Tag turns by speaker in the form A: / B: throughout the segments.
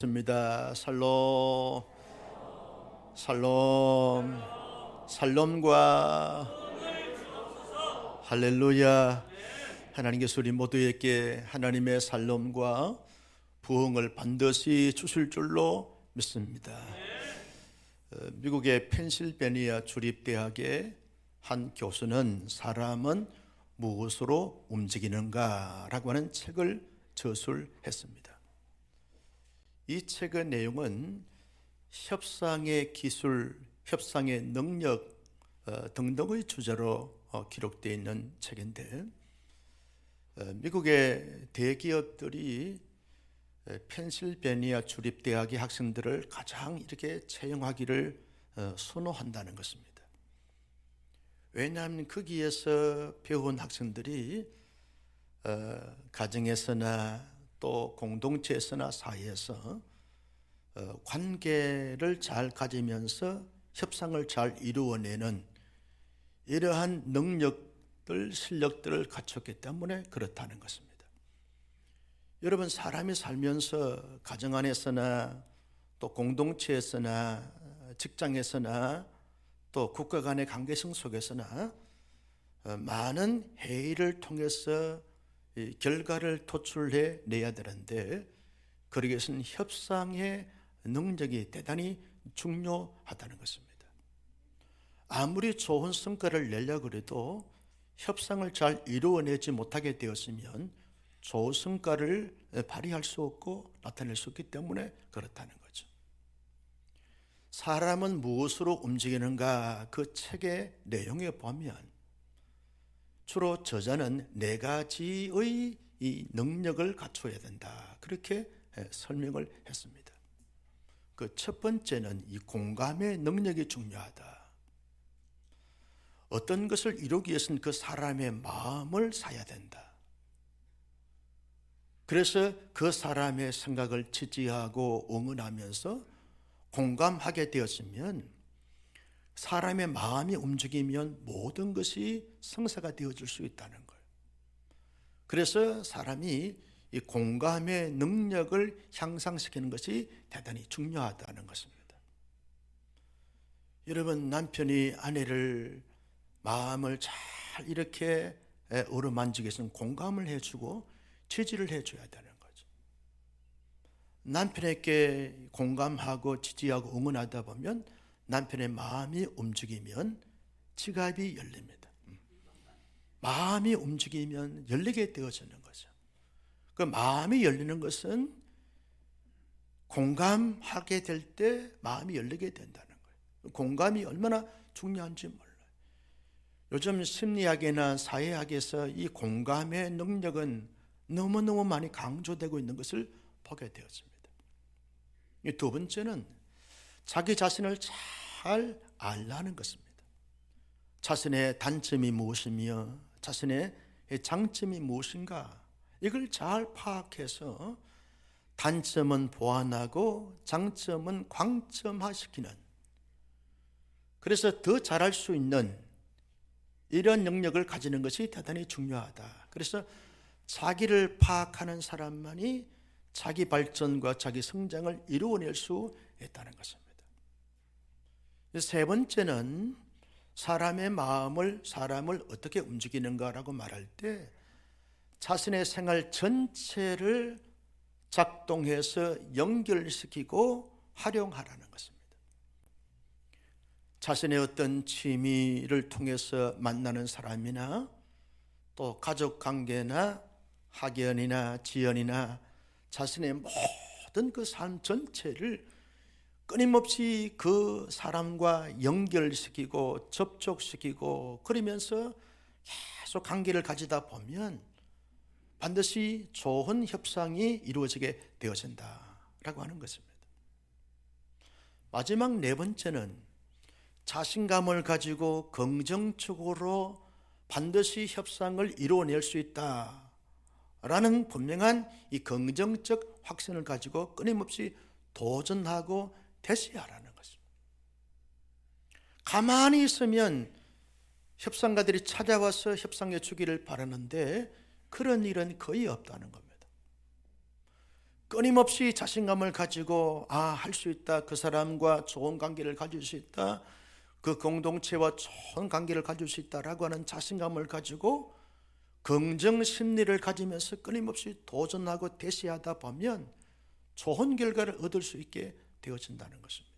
A: 습니다. 살롬, 살롬, 살롬과 할렐루야. 하나님께서 우리 모두에게 하나님의 살롬과 부흥을 반드시 주실 줄로 믿습니다. 미국의 펜실베니아 주립대학의 한 교수는 사람은 무엇으로 움직이는가 라고 하는 책을 저술했습니다. 이 책의 내용은 협상의 기술, 협상의 능력 등등의 주제로 기록되어 있는 책인데, 미국의 대기업들이 펜실베니아 주립대학의 학생들을 가장 이렇게 채용하기를 선호한다는 것입니다. 왜냐하면 거기에서 배운 학생들이 가정에서나 또 공동체에서나 사회에서 관계를 잘 가지면서 협상을 잘 이루어내는 이러한 능력들, 실력들을 갖췄기 때문에 그렇다는 것입니다. 여러분, 사람이 살면서 가정 안에서나 또 공동체에서나 직장에서나 또 국가 간의 관계성 속에서나 많은 회의를 통해서 결과를 도출해 내야 되는데, 그러기 위해서는 협상의 능력이 대단히 중요하다는 것입니다. 아무리 좋은 성과를 내려고 해도 협상을 잘 이루어내지 못하게 되었으면 좋은 성과를 발휘할 수 없고 나타낼 수 없기 때문에 그렇다는 거죠. 사람은 무엇으로 움직이는가, 그 책의 내용에 보면 주로 저자는 4가지의 이 능력을 갖춰야 된다, 그렇게 설명을 했습니다. 그 첫 번째는 이 공감의 능력이 중요하다. 어떤 것을 이루기 위해서는 그 사람의 마음을 사야 된다. 그래서 그 사람의 생각을 지지하고 응원하면서 공감하게 되었으면 사람의 마음이 움직이면 모든 것이 성사가 되어질 수 있다는 거예요. 그래서 사람이 이 공감의 능력을 향상시키는 것이 대단히 중요하다는 것입니다. 여러분, 남편이 아내를 마음을 잘 이렇게 어루만지기 위해서는 공감을 해주고 지지를 해줘야 되는 거죠. 남편에게 공감하고 지지하고 응원하다 보면 남편의 마음이 움직이면 지갑이 열립니다. 마음이 움직이면 열리게 되어지는 거죠. 그 마음이 열리는 것은 공감하게 될 때 마음이 열리게 된다는 거예요. 공감이 얼마나 중요한지 몰라요. 요즘 심리학이나 사회학에서 이 공감의 능력은 너무너무 많이 강조되고 있는 것을 보게 되었습니다. 두 번째는 자기 자신을 잘 알라는 것입니다. 자신의 단점이 무엇이며 자신의 장점이 무엇인가, 이걸 잘 파악해서 단점은 보완하고 장점은 광점화시키는, 그래서 더 잘할 수 있는 이런 능력을 가지는 것이 대단히 중요하다. 그래서 자기를 파악하는 사람만이 자기 발전과 자기 성장을 이루어낼 수 있다는 것입니다. 세 번째는 사람의 마음을, 사람을 어떻게 움직이는가라고 말할 때 자신의 생활 전체를 작동해서 연결시키고 활용하라는 것입니다. 자신의 어떤 취미를 통해서 만나는 사람이나 또 가족 관계나 학연이나 지연이나 자신의 모든 그 삶 전체를 끊임없이 그 사람과 연결시키고 접촉시키고 그러면서 계속 관계를 가지다 보면 반드시 좋은 협상이 이루어지게 되어진다라고 하는 것입니다. 마지막 네 번째는 자신감을 가지고 긍정적으로 반드시 협상을 이루어낼 수 있다라는 분명한 이 긍정적 확신을 가지고 끊임없이 도전하고 대시하라는 것입니다. 가만히 있으면 협상가들이 찾아와서 협상해 주기를 바라는데 그런 일은 거의 없다는 겁니다. 끊임없이 자신감을 가지고 할 수 있다, 그 사람과 좋은 관계를 가질 수 있다, 그 공동체와 좋은 관계를 가질 수 있다라고 하는 자신감을 가지고 긍정 심리를 가지면서 끊임없이 도전하고 대시하다 보면 좋은 결과를 얻을 수 있게 되어진다는 것입니다.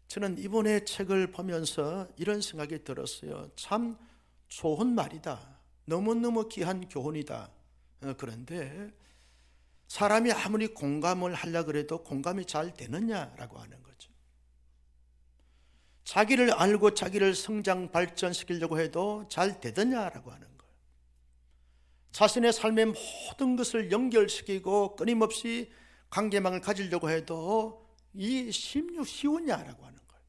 A: 저는 이번에 책을 보면서 이런 생각이 들었어요. 참 좋은 말이다. 너무너무 귀한 교훈이다. 그런데 사람이 아무리 공감을 하려고 해도 공감이 잘 되느냐라고 하는 거죠. 자기를 알고 자기를 성장 발전시키려고 해도 잘 되느냐라고 하는 거예요. 자신의 삶의 모든 것을 연결시키고 끊임없이 관계망을 가지려고 해도 이 쉬우냐라고 하는 거예요.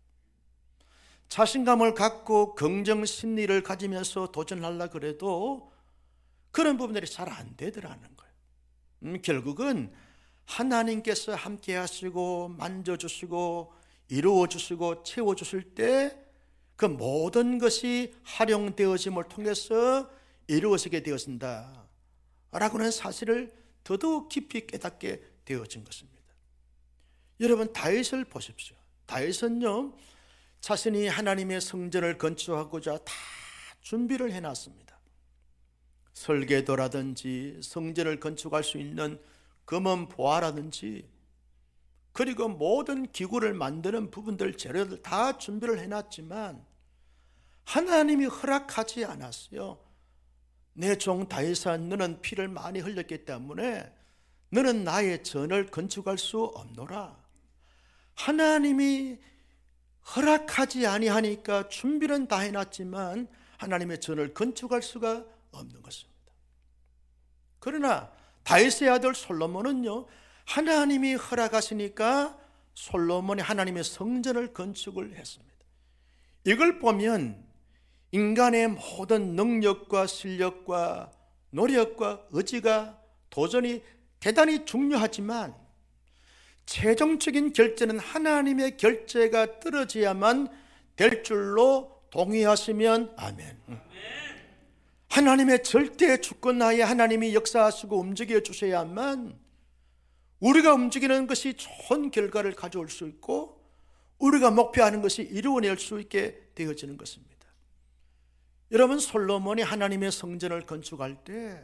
A: 자신감을 갖고 긍정 심리를 가지면서 도전하려고 그래도 그런 부분들이 잘 안 되더라는 거예요. 결국은 하나님께서 함께 하시고 만져주시고 이루어주시고 채워주실 때 그 모든 것이 활용되어짐을 통해서 이루어지게 되어진다 라고 하는 사실을 더더욱 깊이 깨닫게 되어진 것입니다. 여러분, 다윗을 보십시오. 다윗은요, 자신이 하나님의 성전을 건축하고자 다 준비를 해놨습니다. 설계도라든지 성전을 건축할 수 있는 금은 보화라든지, 그리고 모든 기구를 만드는 부분들, 재료들 다 준비를 해놨지만 하나님이 허락하지 않았어요. 내 종 다윗아, 너는 피를 많이 흘렸기 때문에 너는 나의 전을 건축할 수 없노라. 하나님이 허락하지 아니하니까 준비는 다 해놨지만 하나님의 전을 건축할 수가 없는 것입니다. 그러나 다윗의 아들 솔로몬은요, 하나님이 허락하시니까 솔로몬이 하나님의 성전을 건축을 했습니다. 이걸 보면 인간의 모든 능력과 실력과 노력과 의지가 도전이 대단히 중요하지만 최종적인 결제는 하나님의 결제가 떨어져야만 될 줄로 동의하시면 아멘. 하나님의 절대 주권하에 하나님이 역사하시고 움직여 주셔야만 우리가 움직이는 것이 좋은 결과를 가져올 수 있고 우리가 목표하는 것이 이루어낼 수 있게 되어지는 것입니다. 여러분, 솔로몬이 하나님의 성전을 건축할 때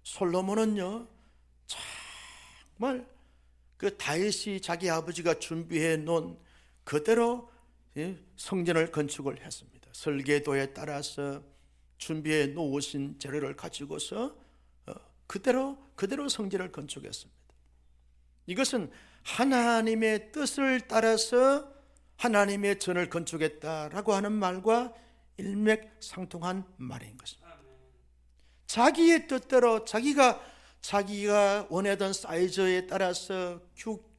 A: 솔로몬은요, 정말 그 다윗이 자기 아버지가 준비해 놓은 그대로 성전을 건축을 했습니다. 설계도에 따라서 준비해 놓으신 재료를 가지고서 그대로 성전을 건축했습니다. 이것은 하나님의 뜻을 따라서 하나님의 전을 건축했다라고 하는 말과 일맥상통한 말인 것입니다. 자기의 뜻대로 자기가 원하던 사이즈에 따라서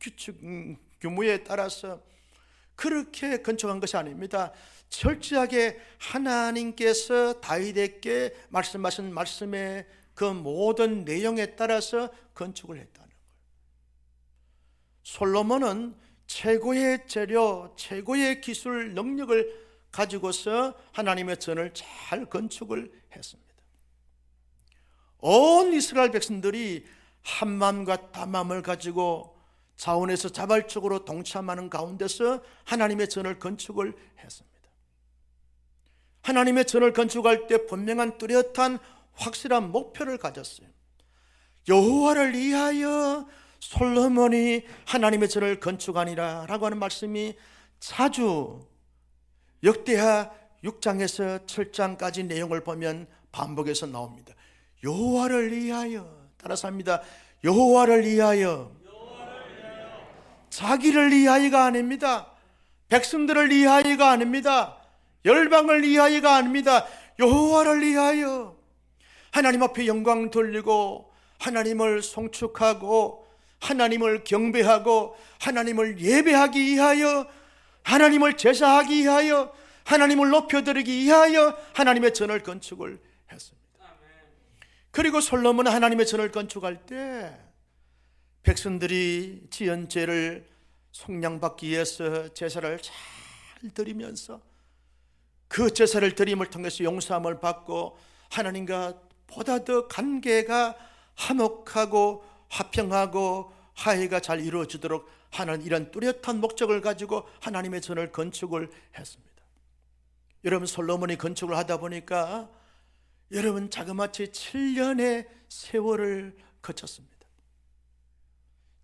A: 규칙 규모에 따라서 그렇게 건축한 것이 아닙니다. 철저하게 하나님께서 다윗에게 말씀하신 말씀의 그 모든 내용에 따라서 건축을 했다는 거예요. 솔로몬은 최고의 재료, 최고의 기술 능력을 가지고서 하나님의 전을 잘 건축을 했습니다. 온 이스라엘 백성들이 한 마음과 한 마음을 가지고 자원에서 자발적으로 동참하는 가운데서 하나님의 전을 건축을 했습니다. 하나님의 전을 건축할 때 분명한 뚜렷한 확실한 목표를 가졌어요. 여호와를 위하여 솔로몬이 하나님의 전을 건축하니라 라고 하는 말씀이 자주 역대하 6장에서 7장까지 내용을 보면 반복해서 나옵니다. 여호와를 위하여, 따라서 합니다. 여호와를 위하여. 자기를 위하여가 아닙니다. 백성들을 위하여가 아닙니다. 열방을 위하여가 아닙니다. 여호와를 위하여. 하나님 앞에 영광 돌리고 하나님을 송축하고 하나님을 경배하고 하나님을 예배하기 위하여, 하나님을 제사하기 위하여, 하나님을 높여드리기 위하여 하나님의 전을 건축을 했습니다. 그리고 솔로몬은 하나님의 전을 건축할 때 백성들이 지은 죄를 속량받기 위해서 제사를 잘 드리면서 그 제사를 드림을 통해서 용서함을 받고 하나님과 보다 더 관계가 화목하고 화평하고 화해가 잘 이루어지도록 하는 이런 뚜렷한 목적을 가지고 하나님의 전을 건축을 했습니다. 여러분, 솔로몬이 건축을 하다 보니까 여러분 자그마치 7년의 세월을 거쳤습니다.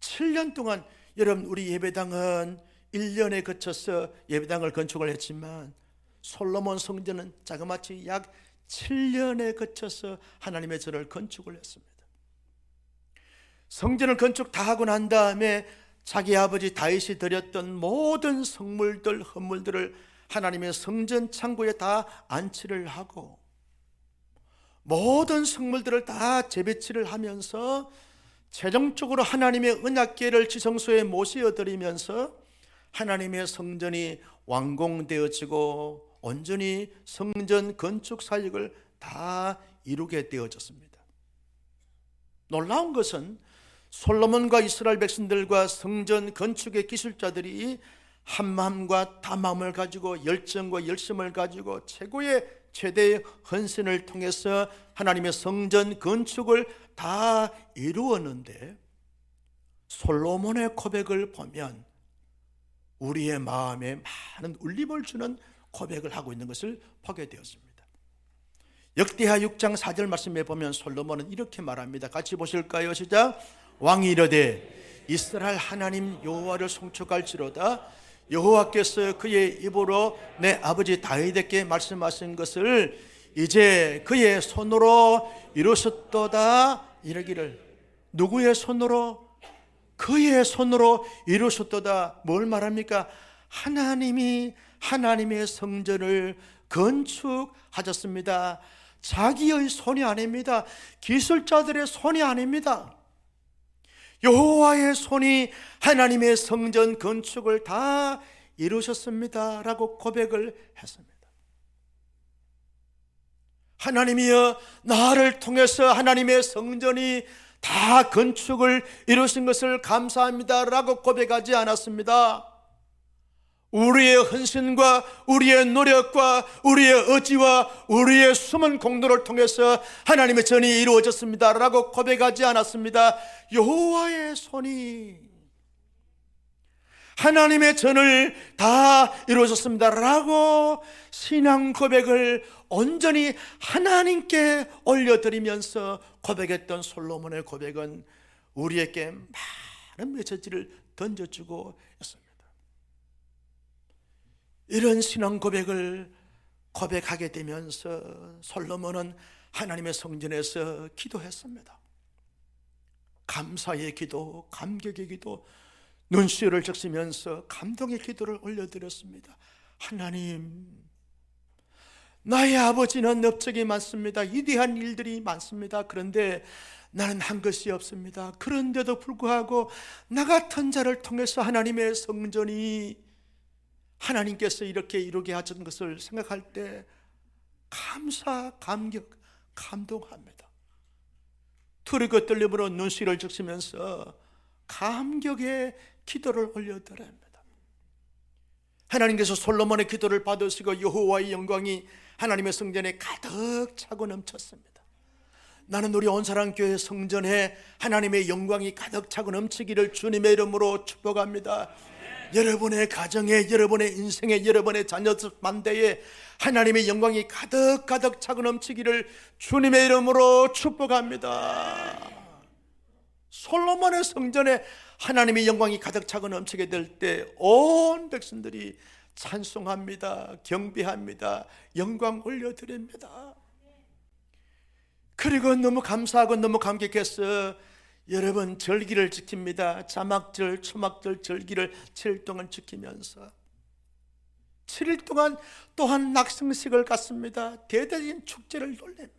A: 7년 동안 여러분, 우리 예배당은 1년에 거쳐서 예배당을 건축을 했지만 솔로몬 성전은 자그마치 약 7년에 거쳐서 하나님의 전을 건축을 했습니다. 성전을 건축 다 하고 난 다음에 자기 아버지 다윗이 드렸던 모든 성물들, 헌물들을 하나님의 성전 창고에 다 안치를 하고 모든 성물들을 다 재배치를 하면서 최종적으로 하나님의 언약궤를 지성소에 모셔드리면서 하나님의 성전이 완공되어지고 온전히 성전 건축 사역을 다 이루게 되어졌습니다. 놀라운 것은 솔로몬과 이스라엘 백성들과 성전 건축의 기술자들이 한 마음과 다 마음을 가지고 열정과 열심을 가지고 최대의 헌신을 통해서 하나님의 성전 건축을 다 이루었는데 솔로몬의 고백을 보면 우리의 마음에 많은 울림을 주는 고백을 하고 있는 것을 보게 되었습니다. 역대하 6장 4절 말씀에 보면 솔로몬은 이렇게 말합니다. 같이 보실까요? 시작. 왕이 이르되 이스라엘 하나님 여호와를 송축할지로다 여호와께서 그의 입으로 내 아버지 다윗에게 말씀하신 것을 이제 그의 손으로 이루셨도다 이르기를. 누구의 손으로? 그의 손으로 이루셨도다. 뭘 말합니까? 하나님이 하나님의 성전을 건축하셨습니다. 자기의 손이 아닙니다. 기술자들의 손이 아닙니다. 여호와의 손이 하나님의 성전 건축을 다 이루셨습니다 라고 고백을 했습니다. 하나님이여, 나를 통해서 하나님의 성전이 다 건축을 이루신 것을 감사합니다 라고 고백하지 않았습니다. 우리의 헌신과 우리의 노력과 우리의 의지와 우리의 숨은 공로를 통해서 하나님의 전이 이루어졌습니다 라고 고백하지 않았습니다. 여호와의 손이 하나님의 전을 다 이루어졌습니다 라고 신앙 고백을 온전히 하나님께 올려드리면서 고백했던 솔로몬의 고백은 우리에게 많은 메시지를 던져주고 있습니다. 이런 신앙 고백을 고백하게 되면서 솔로몬은 하나님의 성전에서 기도했습니다. 감사의 기도, 감격의 기도, 눈시울을 적시면서 감동의 기도를 올려드렸습니다. 하나님, 나의 아버지는 업적이 많습니다. 위대한 일들이 많습니다. 그런데 나는 한 것이 없습니다. 그런데도 불구하고 나 같은 자를 통해서 하나님의 성전이 하나님께서 이렇게 이루게 하신 것을 생각할 때 감사, 감격, 감동합니다. 두리고 떨림으로 눈시를 적시면서 감격의 기도를 올려드립니다. 하나님께서 솔로몬의 기도를 받으시고 여호와의 영광이 하나님의 성전에 가득 차고 넘쳤습니다. 나는 우리 온사랑교회 성전에 하나님의 영광이 가득 차고 넘치기를 주님의 이름으로 축복합니다. 여러분의 가정에, 여러분의 인생에, 여러분의 자녀 만대에 하나님의 영광이 가득 차고 넘치기를 주님의 이름으로 축복합니다. 솔로몬의 성전에 하나님의 영광이 가득 차고 넘치게 될 때 온 백성들이 찬송합니다. 경배합니다. 영광 올려드립니다. 그리고 너무 감사하고 너무 감격해서 여러분 절기를 지킵니다. 자막절, 초막절 절기를 7일 동안 지키면서 7일 동안 또한 낙성식을 갖습니다. 대대적인 축제를 올립니다.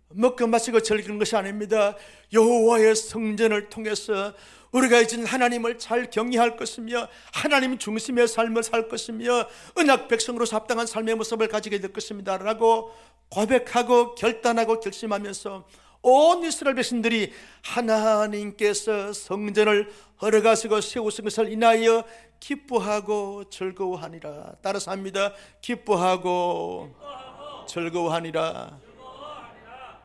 A: 먹고 마시고 즐기는 것이 아닙니다. 여호와의 성전을 통해서 우리가 이제 하나님을 잘 경외할 것이며 하나님 중심의 삶을 살 것이며 언약 백성으로서 합당한 삶의 모습을 가지게 될 것입니다 라고 고백하고 결단하고 결심하면서 온 이스라엘 백성들이 하나님께서 성전을 허락하시고 세우신 것을 인하여 기뻐하고 즐거워하니라. 따라서 합니다. 기뻐하고 즐거워하니라.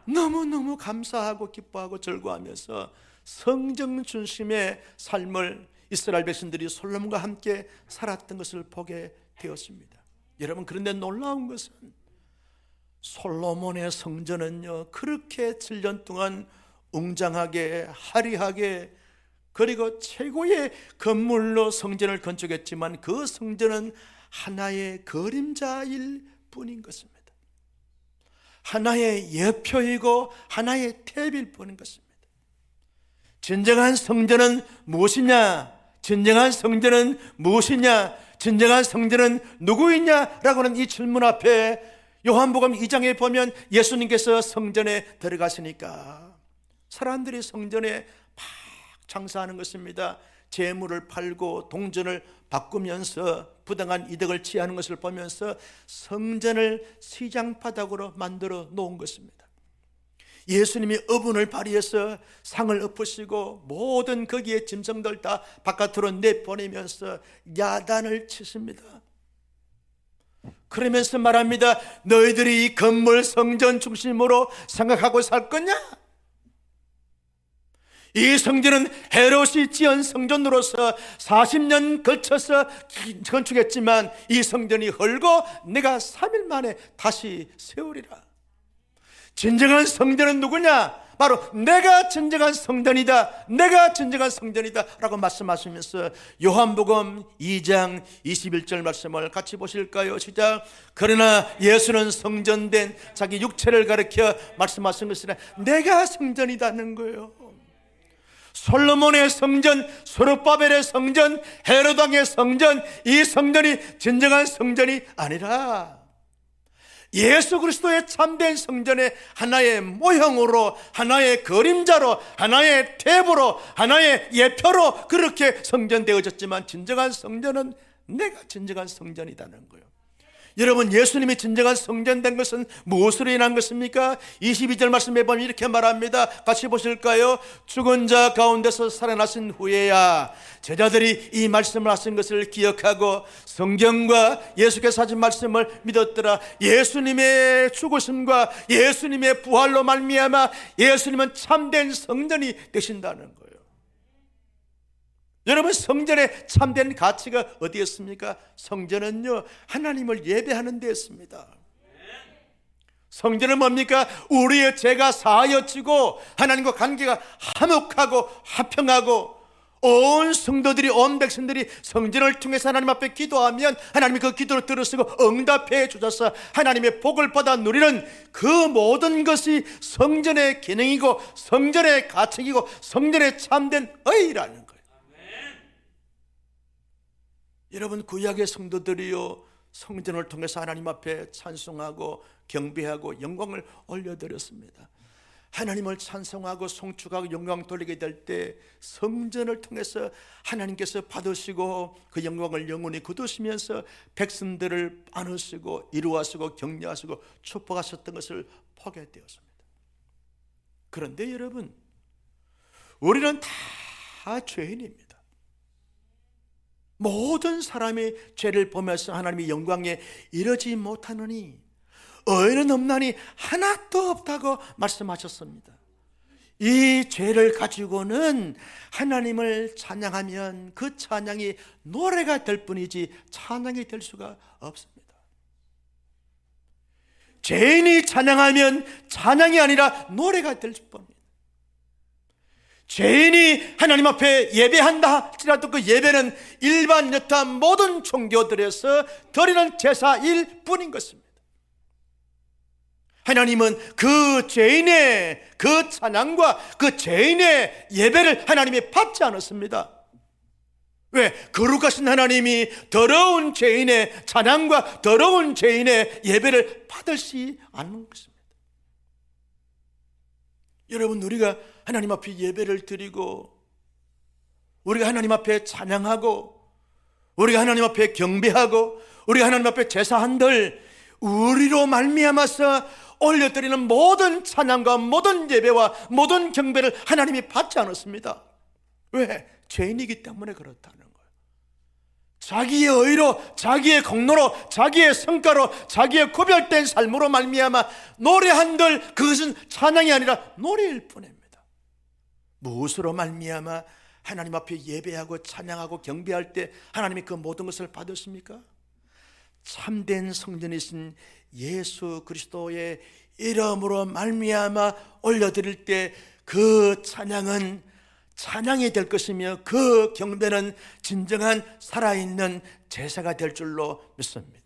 A: 너무너무 감사하고 기뻐하고 즐거워하면서 성전 중심의 삶을 이스라엘 백성들이 솔로몬과 함께 살았던 것을 보게 되었습니다. 여러분, 그런데 놀라운 것은 솔로몬의 성전은요, 그렇게 7년 동안 웅장하게 화려하게 그리고 최고의 건물로 성전을 건축했지만 그 성전은 하나의 그림자일 뿐인 것입니다. 하나의 예표이고 하나의 탭일 뿐인 것입니다. 진정한 성전은 무엇이냐? 진정한 성전은 무엇이냐? 진정한 성전은 누구이냐? 라고 하는 이 질문 앞에 요한복음 2장에 보면 예수님께서 성전에 들어가시니까 사람들이 성전에 막 장사하는 것입니다. 재물을 팔고 동전을 바꾸면서 부당한 이득을 취하는 것을 보면서 성전을 시장바닥으로 만들어 놓은 것입니다. 예수님이 어분을 발휘해서 상을 엎으시고 모든 거기에 짐승들 다 바깥으로 내보내면서 야단을 치십니다. 그러면서 말합니다. 너희들이 이 건물 성전 중심으로 생각하고 살 거냐? 이 성전은 헤롯이 지은 성전으로서 40년 걸쳐서 건축했지만 이 성전이 헐고 내가 3일 만에 다시 세우리라. 진정한 성전은 누구냐? 바로 내가 진정한 성전이다, 내가 진정한 성전이다 라고 말씀하시면서 요한복음 2장 21절 말씀을 같이 보실까요? 시작. 그러나 예수는 성전된 자기 육체를 가리켜 말씀하신 것이라 내가 성전이다는 거예요. 솔로몬의 성전, 스룹바벨의 성전, 헤롯 왕의 성전, 이 성전이 진정한 성전이 아니라 예수 그리스도의 참된 성전의 하나의 모형으로, 하나의 그림자로, 하나의 탭으로, 하나의 예표로 그렇게 성전되어졌지만 진정한 성전은 내가 진정한 성전이라는 거예요. 여러분, 예수님이 진정한 성전된 것은 무엇으로 인한 것입니까? 22절 말씀에 보면 이렇게 말합니다. 같이 보실까요? 죽은 자 가운데서 살아나신 후에야 제자들이 이 말씀을 하신 것을 기억하고 성경과 예수께서 하신 말씀을 믿었더라. 예수님의 죽으심과 예수님의 부활로 말미암아 예수님은 참된 성전이 되신다는 거예요. 여러분, 성전의 참된 가치가 어디에 있습니까? 성전은요, 하나님을 예배하는 데 있습니다. 성전은 뭡니까? 우리의 죄가 사하여지고 하나님과 관계가 화목하고 화평하고 온 성도들이, 온 백성들이 성전을 통해서 하나님 앞에 기도하면 하나님이 그 기도를 들으시고 응답해 주셔서 하나님의 복을 받아 누리는 그 모든 것이 성전의 기능이고 성전의 가책이고 성전의 참된 의라는 거예요. 여러분, 구약의 성도들이요, 성전을 통해서 하나님 앞에 찬송하고 경배하고 영광을 올려드렸습니다. 하나님을 찬송하고 송축하고 영광 돌리게 될 때 성전을 통해서 하나님께서 받으시고 그 영광을 영원히 거두시면서 백성들을 안으시고 이루하시고 격려하시고 축복하셨던 것을 보게 되었습니다. 그런데 여러분, 우리는 다 죄인입니다. 모든 사람이 죄를 보면서 하나님의 영광에 이르지 못하느니 의인은 없나니 하나도 없다고 말씀하셨습니다. 이 죄를 가지고는 하나님을 찬양하면 그 찬양이 노래가 될 뿐이지 찬양이 될 수가 없습니다. 죄인이 찬양하면 찬양이 아니라 노래가 될 뿐입니다. 죄인이 하나님 앞에 예배한다 할지라도 그 예배는 일반 여타 모든 종교들에서 드리는 제사일 뿐인 것입니다. 하나님은 그 죄인의 그 찬양과 그 죄인의 예배를 하나님이 받지 않았습니다. 왜? 거룩하신 하나님이 더러운 죄인의 찬양과 더러운 죄인의 예배를 받으시 않는 것입니다. 여러분, 우리가 하나님 앞에 예배를 드리고 우리가 하나님 앞에 찬양하고 우리가 하나님 앞에 경배하고 우리가 하나님 앞에 제사한들 우리로 말미암아서 올려드리는 모든 찬양과 모든 예배와 모든 경배를 하나님이 받지 않았습니다. 왜? 죄인이기 때문에 그렇다는 거예요. 자기의 의로, 자기의 공로로, 자기의 성과로, 자기의 구별된 삶으로 말미암아 노래한들 그것은 찬양이 아니라 노래일 뿐입니다. 무엇으로 말미암아 하나님 앞에 예배하고 찬양하고 경배할 때 하나님이 그 모든 것을 받으십니까? 참된 성전이신 예수 그리스도의 이름으로 말미암아 올려드릴 때 그 찬양은 찬양이 될 것이며 그 경배는 진정한 살아있는 제사가 될 줄로 믿습니다.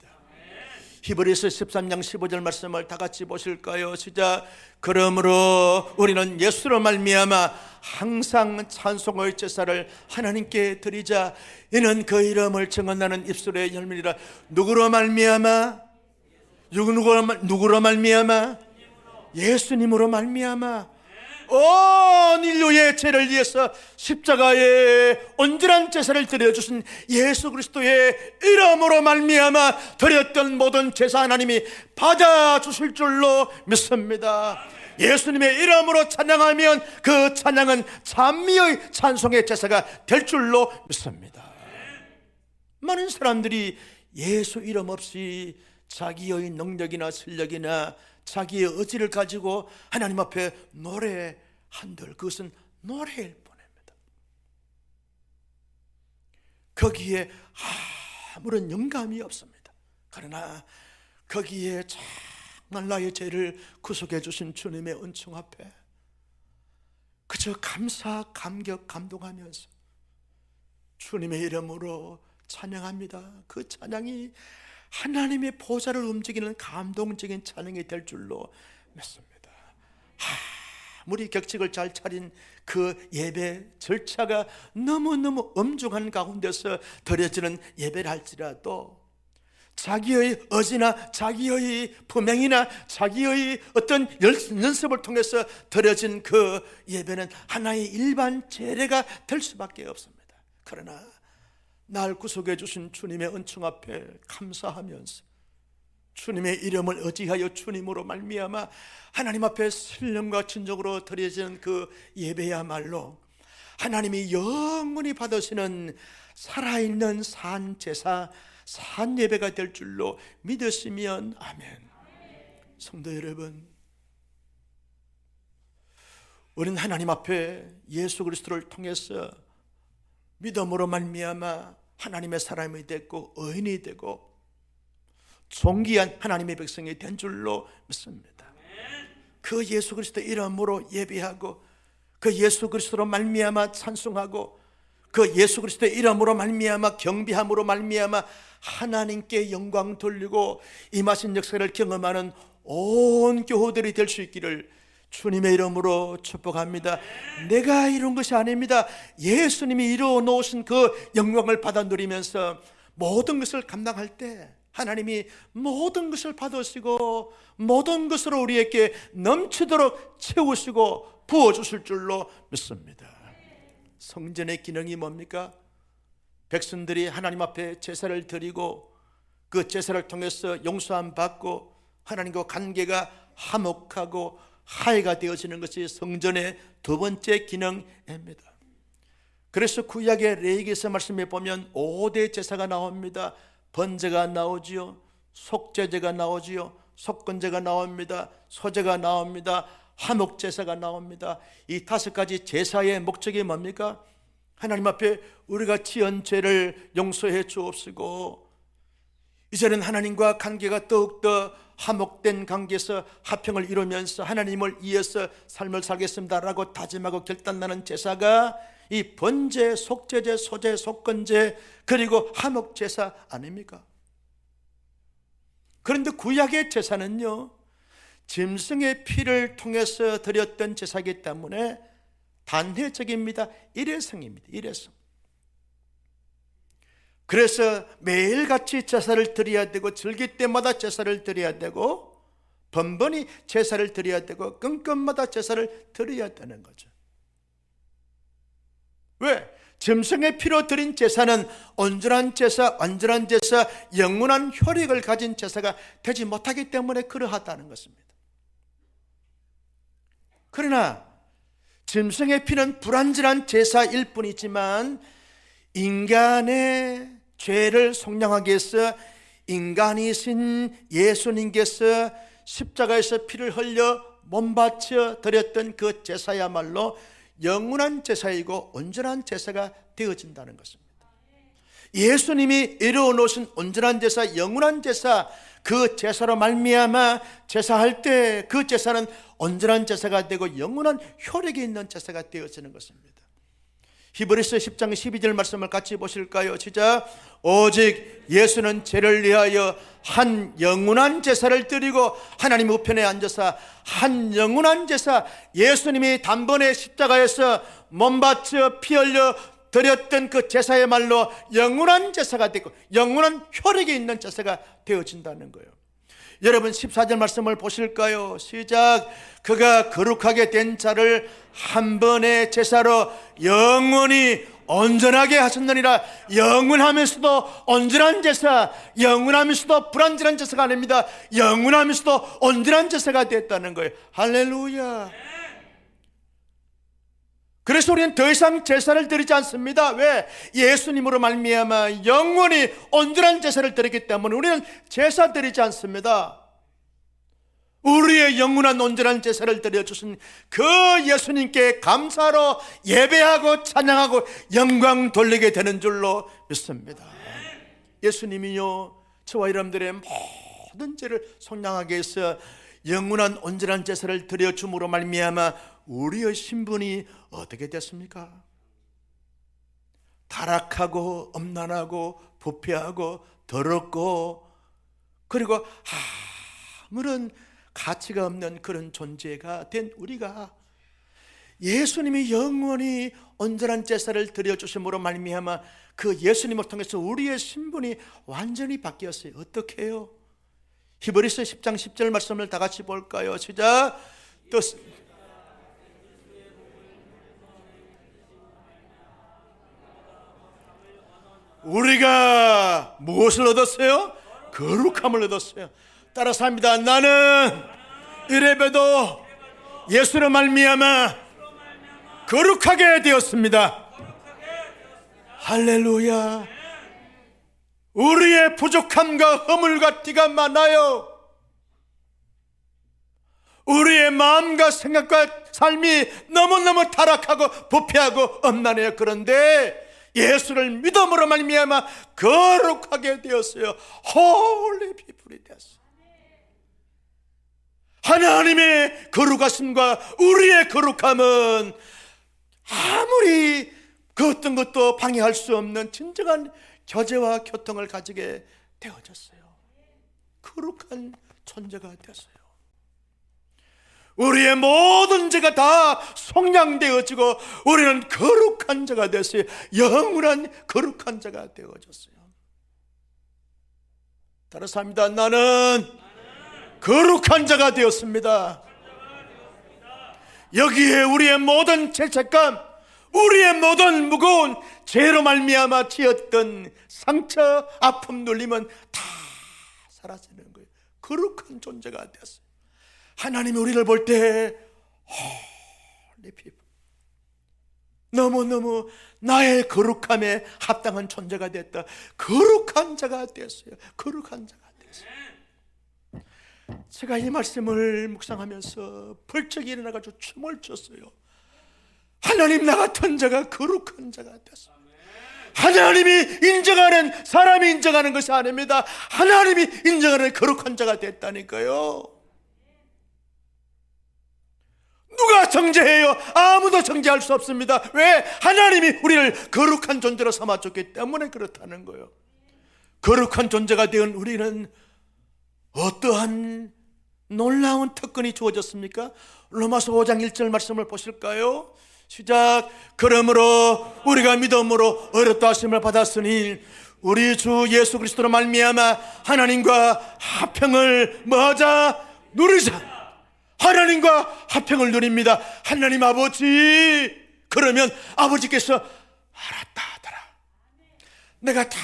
A: 히브리서 13장 15절 말씀을 다 같이 보실까요? 시작. 그러므로 우리는 예수로 말미암아 항상 찬송의 제사를 하나님께 드리자. 이는 그 이름을 증언하는 입술의 열매니라. 누구로 말미암아? 누구로 말미암아? 예수님으로 말미암아 온 인류의 죄를 위해서 십자가에 온전한 제사를 드려주신 예수 그리스도의 이름으로 말미암아 드렸던 모든 제사 하나님이 받아주실 줄로 믿습니다. 예수님의 이름으로 찬양하면 그 찬양은 찬미의 찬송의 제사가 될 줄로 믿습니다. 많은 사람들이 예수 이름 없이 자기의 능력이나 실력이나 자기의 의지를 가지고 하나님 앞에 노래한들 그것은 노래일 뿐입니다. 거기에 아무런 영감이 없습니다. 그러나 거기에 정말 나의 죄를 구속해 주신 주님의 은총 앞에 그저 감사, 감격, 감동하면서 주님의 이름으로 찬양합니다. 그 찬양이 하나님의 보좌를 움직이는 감동적인 찬양이 될 줄로 믿습니다. 아무리 격식을 잘 차린 그 예배 절차가 너무너무 엄중한 가운데서 드려지는 예배를 할지라도 자기의 의지나 자기의 품행이나 자기의 어떤 연습을 통해서 드려진 그 예배는 하나의 일반 제례가 될 수밖에 없습니다. 그러나 날 구속해 주신 주님의 은총 앞에 감사하면서 주님의 이름을 의지하여 주님으로 말미암아 하나님 앞에 신령과 진정으로 드려지는 그 예배야말로 하나님이 영원히 받으시는 살아있는 산제사, 산예배가 될 줄로 믿으시면 아멘. 성도 여러분, 우리는 하나님 앞에 예수 그리스도를 통해서 믿음으로 말미암아 하나님의 사람이 됐고 의인이 되고 존귀한 하나님의 백성이 된 줄로 믿습니다. 그 예수 그리스도 이름으로 예배하고 그 예수 그리스도로 말미암아 찬송하고 그 예수 그리스도의 이름으로 말미암아 경배함으로 말미암아 하나님께 영광 돌리고 임하신 역사를 경험하는 온 교우들이 될 수 있기를 주님의 이름으로 축복합니다. 내가 이룬 것이 아닙니다. 예수님이 이루어 놓으신 그 영광을 받아 누리면서 모든 것을 감당할 때 하나님이 모든 것을 받으시고 모든 것으로 우리에게 넘치도록 채우시고 부어주실 줄로 믿습니다. 성전의 기능이 뭡니까? 백성들이 하나님 앞에 제사를 드리고 그 제사를 통해서 용서함 받고 하나님과 관계가 화목하고 화해가 되어지는 것이 성전의 두 번째 기능입니다. 그래서 구약의 레위기서 말씀에 보면 5대 제사가 나옵니다. 번제가 나오지요, 속죄제가 나오지요, 속건제가 나옵니다, 소제가 나옵니다, 화목제사가 나옵니다. 이 5가지 제사의 목적이 뭡니까? 하나님 앞에 우리가 지은 죄를 용서해 주옵시고 이제는 하나님과 관계가 더욱더 화목된 관계에서 화평을 이루면서 하나님을 위해서 삶을 살겠습니다라고 다짐하고 결단하는 제사가 이 번제, 속죄제, 소제, 속건제 그리고 화목제사 아닙니까? 그런데 구약의 제사는요 짐승의 피를 통해서 드렸던 제사이기 때문에 단회적입니다. 일회성입니다. 일회성. 그래서 매일같이 제사를 드려야 되고 절기 때마다 제사를 드려야 되고 번번이 제사를 드려야 되고 끈끈마다 제사를 드려야 되는 거죠. 왜? 짐승의 피로 드린 제사는 온전한 제사, 완전한 제사, 영원한 효력을 가진 제사가 되지 못하기 때문에 그러하다는 것입니다. 그러나 짐승의 피는 불완전한 제사일 뿐이지만 인간의 죄를 속량하기 위해서 인간이신 예수님께서 십자가에서 피를 흘려 몸바쳐 드렸던 그 제사야말로 영원한 제사이고 온전한 제사가 되어진다는 것입니다. 예수님이 이루어 놓으신 온전한 제사, 영원한 제사, 그 제사로 말미암아 제사할 때 그 제사는 온전한 제사가 되고 영원한 효력이 있는 제사가 되어지는 것입니다. 히브리서 10장 12절 말씀을 같이 보실까요? 시작. 오직 예수는 죄를 위하여 한 영원한 제사를 드리고 하나님 우편에 앉아서 한 영원한 제사, 예수님이 단번에 십자가에서 몸바쳐 피 흘려 드렸던 그 제사야말로 영원한 제사가 되고 영원한 효력이 있는 제사가 되어진다는 거예요. 여러분 14절 말씀을 보실까요? 시작. 그가 거룩하게 된 자를 한 번의 제사로 영원히 온전하게 하셨느니라. 영원하면서도 온전한 제사, 영원하면서도 불완전한 제사가 아닙니다. 영원하면서도 온전한 제사가 됐다는 거예요. 할렐루야. 그래서 우리는 더 이상 제사를 드리지 않습니다. 왜? 예수님으로 말미암아 영원히 온전한 제사를 드리기 때문에 우리는 제사 드리지 않습니다. 우리의 영원한 온전한 제사를 드려주신 그 예수님께 감사로 예배하고 찬양하고 영광 돌리게 되는 줄로 믿습니다. 예수님이요 저와 여러분들의 모든 죄를 속량하기 위해서 영원한 온전한 제사를 드려줌으로 말미암아 우리의 신분이 어떻게 됐습니까? 타락하고 엄난하고 부패하고 더럽고 그리고 아무런 가치가 없는 그런 존재가 된 우리가 예수님이 영원히 온전한 제사를 드려주심으로 말미암아 그 예수님을 통해서 우리의 신분이 완전히 바뀌었어요. 어떻게 해요? 히브리서 10장 10절 말씀을 다 같이 볼까요? 시작. 또 우리가 무엇을 얻었어요? 거룩함을 얻었어요. 따라서 합니다. 나는 이래봬도 예수로 말미암아 거룩하게 되었습니다. 할렐루야. 우리의 부족함과 허물과 티가 많아요. 우리의 마음과 생각과 삶이 너무너무 타락하고 부패하고 엄난해요. 그런데 예수를 믿음으로 말미암아 거룩하게 되었어요. 홀리 피플이 되었어요. 하나님의 거룩하심과 우리의 거룩함은 아무리 그 어떤 것도 방해할 수 없는 진정한 교제와 교통을 가지게 되어졌어요. 거룩한 존재가 되었어요. 우리의 모든 죄가 다 속량되어지고 우리는 거룩한 자가 됐어요. 영원한 거룩한 자가 되어졌어요. 따라서 합니다. 나는 거룩한 자가 되었습니다. 여기에 우리의 모든 죄책감, 우리의 모든 무거운 죄로 말미암아 지었던 상처, 아픔, 눌림은 다 사라지는 거예요. 거룩한 존재가 되었어요. 하나님이 우리를 볼 때 너무너무 나의 거룩함에 합당한 존재가 됐다. 거룩한 자가 되었어요. 거룩한 자가 되었어요. 제가 이 말씀을 묵상하면서 벌쩍 일어나가지고 춤을 췄어요. 하나님 나 같은 자가 거룩한 자가 됐어요. 하나님이 인정하는, 사람이 인정하는 것이 아닙니다. 하나님이 인정하는 거룩한 자가 됐다니까요. 누가 정죄해요? 아무도 정죄할 수 없습니다. 왜? 하나님이 우리를 거룩한 존재로 삼아줬기 때문에 그렇다는 거예요. 거룩한 존재가 된 우리는 어떠한 놀라운 특권이 주어졌습니까? 로마서 5장 1절 말씀을 보실까요? 시작. 그러므로 우리가 믿음으로 어렵다 하심을 받았으니 우리 주 예수 그리스도로 말미암아 하나님과 화평을 뭐하자? 누리자. 하나님과 화평을 누립니다. 하나님 아버지, 그러면 아버지께서 알았다 하더라. 내가 다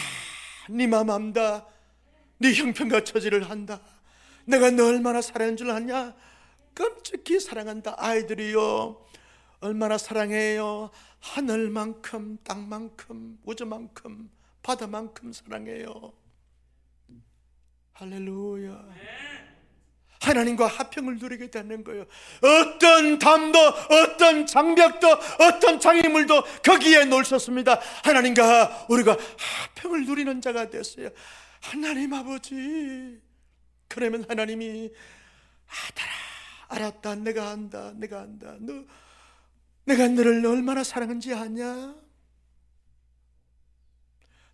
A: 네 마음 안다. 네 형편과 처지를 한다. 내가 너 얼마나 사랑하는 줄 아냐? 끔찍히 사랑한다. 아이들이요 얼마나 사랑해요. 하늘만큼 땅만큼 우주만큼 바다만큼 사랑해요. 할렐루야. 하나님과 화평을 누리게 되는 거예요. 어떤 담도, 어떤 장벽도, 어떤 장애물도 거기에 놓으셨습니다. 하나님과 우리가 화평을 누리는 자가 됐어요. 하나님 아버지, 그러면 하나님이 아들아, 알았다, 내가 안다, 내가 안다. 내가 너를 얼마나 사랑하는지 아냐?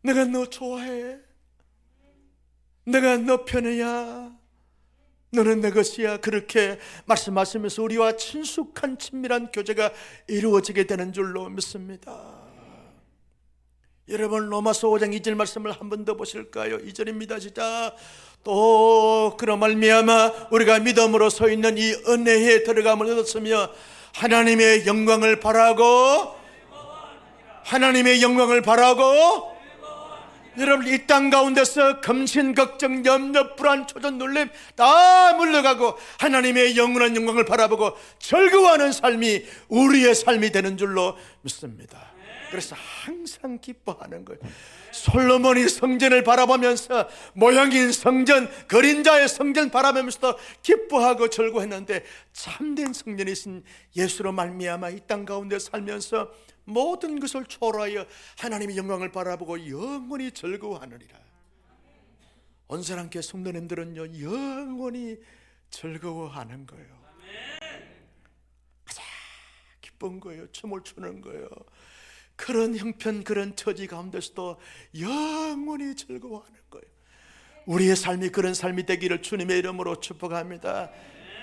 A: 내가 너 좋아해. 내가 너 편이야. 너는 내 것이야. 그렇게 말씀하시면서 우리와 친숙한 친밀한 교제가 이루어지게 되는 줄로 믿습니다. 여러분, 로마서 5장 2절 말씀을 한 번 더 보실까요? 2절입니다. 시작. 또 그런 말미암아 우리가 믿음으로 서 있는 이 은혜에 들어감을 얻었으며 하나님의 영광을 바라고, 하나님의 영광을 바라고, 여러분, 이 땅 가운데서 검신, 걱정, 염려, 불안, 초전, 놀림 다 물러가고 하나님의 영원한 영광을 바라보고 즐거워하는 삶이 우리의 삶이 되는 줄로 믿습니다. 그래서 항상 기뻐하는 거예요. 솔로몬이 성전을 바라보면서 모형인 성전, 그림자의 성전 바라보면서도 기뻐하고 즐거워했는데 참된 성전이신 예수로 말미암아 이 땅 가운데 살면서 모든 것을 초월하여 하나님의 영광을 바라보고 영원히 즐거워하느니라. 온사람께 성도님들은요, 영원히 즐거워하는 거예요. 가장 기쁜 거예요. 춤을 추는 거예요. 그런 형편, 그런 처지 가운데서도 영원히 즐거워하는 거예요. 우리의 삶이 그런 삶이 되기를 주님의 이름으로 축복합니다.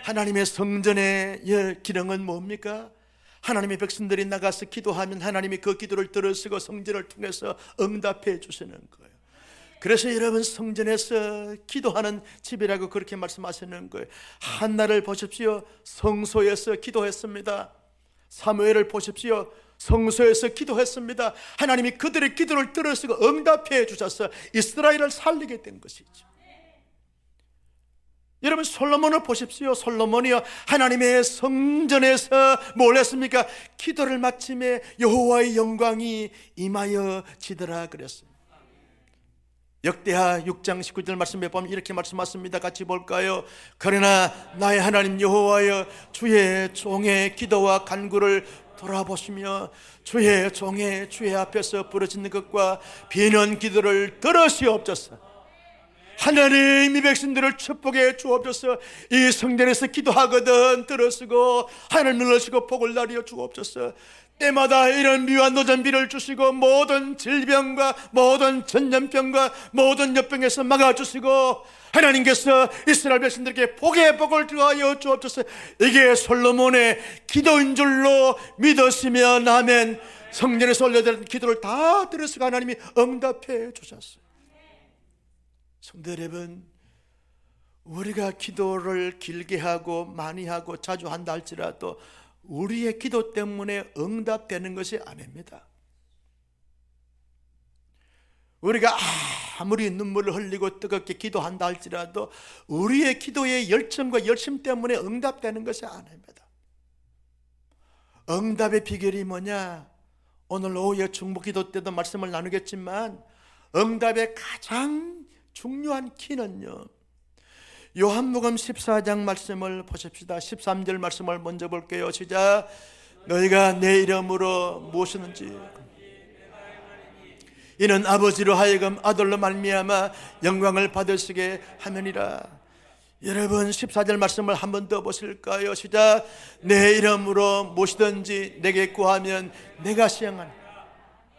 A: 하나님의 성전의 기능은 뭡니까? 하나님의 백성들이 나가서 기도하면 하나님이 그 기도를 들으시고 성전을 통해서 응답해 주시는 거예요. 그래서 여러분, 성전에서 기도하는 집이라고 그렇게 말씀하시는 거예요. 한나를 보십시오. 성소에서 기도했습니다. 사무엘을 보십시오. 성소에서 기도했습니다. 하나님이 그들의 기도를 들으시고 응답해 주셔서 이스라엘을 살리게 된 것이죠. 여러분, 솔로몬을 보십시오. 솔로몬이요, 하나님의 성전에서 뭘 했습니까? 기도를 마침에 여호와의 영광이 임하여 지더라 그랬습니다. 역대하 6장 19절 말씀에 보면 이렇게 말씀하십니다. 같이 볼까요? 그러나 나의 하나님 여호와여, 주의 종의 기도와 간구를 돌아보시며 주의 종의 주의 앞에서 부르짖는 것과 비는 기도를 들으시옵소서. 하나님, 이 백성들을 축복해 주옵소서. 이 성전에서 기도하거든 들으시고 하나님을 넣으시고 복을 나리어 주옵소서. 때마다 이런 미와 노전비를 주시고 모든 질병과 모든 전염병과 모든 역병에서 막아주시고 하나님께서 이스라엘 백성들에게 복의 복을 더하여 주옵소서. 이게 솔로몬의 기도인 줄로 믿으시면 아멘. 성전에서 올려드린 기도를 다 들으시고 하나님이 응답해 주셨어요. 성도 여러분, 우리가 기도를 길게 하고 많이 하고 자주 한다 할지라도 우리의 기도 때문에 응답되는 것이 아닙니다. 우리가 아무리 눈물을 흘리고 뜨겁게 기도한다 할지라도 우리의 기도의 열정과 열심 때문에 응답되는 것이 아닙니다. 응답의 비결이 뭐냐? 오늘 오후에 중보기도 때도 말씀을 나누겠지만 응답의 가장 중요한 키는요, 요한복음 14장 말씀을 보십시다. 13절 말씀을 먼저 볼게요. 시작. 너희가 내 이름으로 무엇이든지 이는 아버지로 하여금 아들로 말미암아 영광을 받으시게 하느니라. 여러분, 14절 말씀을 한 번 더 보실까요? 시작. 내 이름으로 무엇이든지 내게 구하면 내가 시행하리라.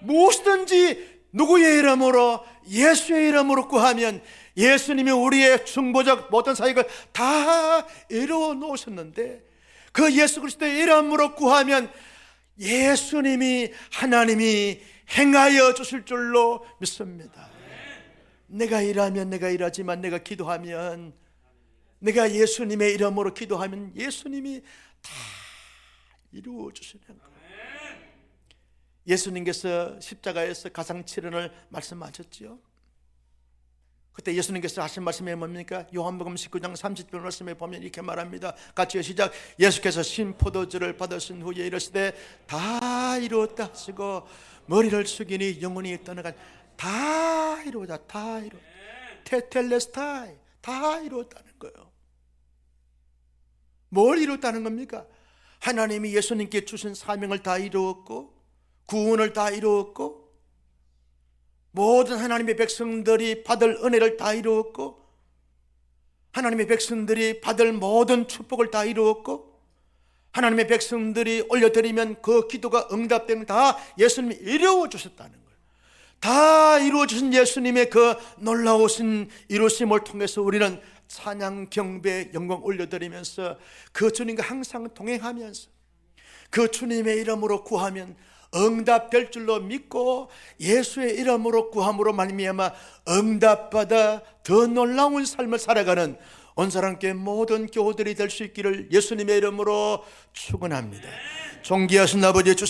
A: 무엇이든지 누구의 이름으로? 예수의 이름으로 구하면 예수님이 우리의 중보적 모든 사역을 다 이루어 놓으셨는데 그 예수 그리스도의 이름으로 구하면 예수님이, 하나님이 행하여 주실 줄로 믿습니다. 내가 일하면 내가 일하지만 내가 기도하면, 내가 예수님의 이름으로 기도하면 예수님이 다 이루어 주시는 거예요. 예수님께서 십자가에서 가상칠언을 말씀하셨죠. 그때 예수님께서 하신 말씀이 뭡니까? 요한복음 19장 30절 말씀에 보면 이렇게 말합니다. 같이 시작. 예수께서 신포도주를 받으신 후에 이르시되 다 이루었다 하시고 머리를 숙이니 영혼이 떠나간. 다 이루어졌다. 다 이루어졌다. 테텔레스타이 다 이루었다는 거예요. 뭘 이루었다는 겁니까? 하나님이 예수님께 주신 사명을 다 이루었고, 구원을 다 이루었고, 모든 하나님의 백성들이 받을 은혜를 다 이루었고, 하나님의 백성들이 받을 모든 축복을 다 이루었고, 하나님의 백성들이 올려드리면 그 기도가 응답되는 다 예수님이 이루어 주셨다는 거예요. 다 이루어 주신 예수님의 그 놀라우신 이루심을 통해서 우리는 찬양, 경배, 영광 올려드리면서 그 주님과 항상 동행하면서 그 주님의 이름으로 구하면 응답될 줄로 믿고, 예수의 이름으로 구함으로 말미암아 응답받아 더 놀라운 삶을 살아가는 온 사람께 모든 교우들이 될 수 있기를 예수님의 이름으로 축원합니다. 존귀하신 아버지,